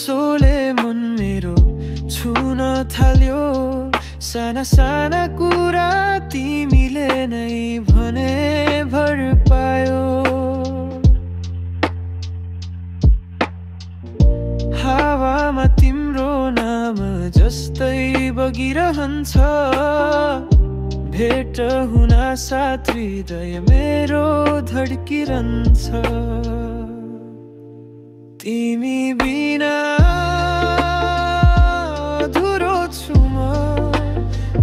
गुनासोले मन मेरो छुन थाल्यो। साना साना कुरा तिमीले नै भने भर पायो। हावामा तिम्रो नाम जस्तै बगिरहन्छ। भेट हुन साथ हृदय मेरो धड्किरहन्छ। तिमी बिना अधुरो छु म,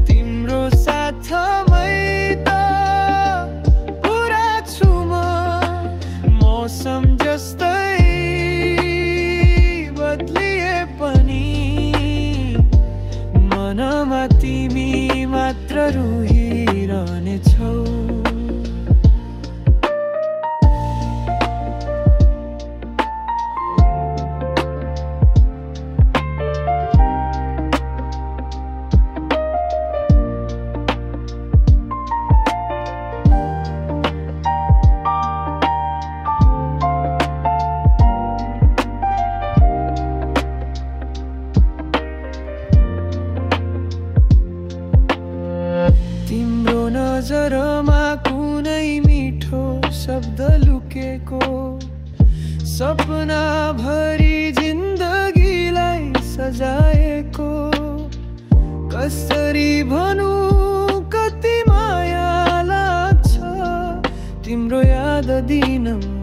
तिम्रो साथमै त पुरा छु म। मौसम जस्तै बदलिए पनि मनमा तिमी मात्र रोइरहनेछौ। तिम्रो नजरमा कुनै मिठो शब्द लुकेको, सपना भरि जिन्दगीलाई सजाएको। कसरी भनौँ कति माया लाग्छ तिम्रो याद दिनमा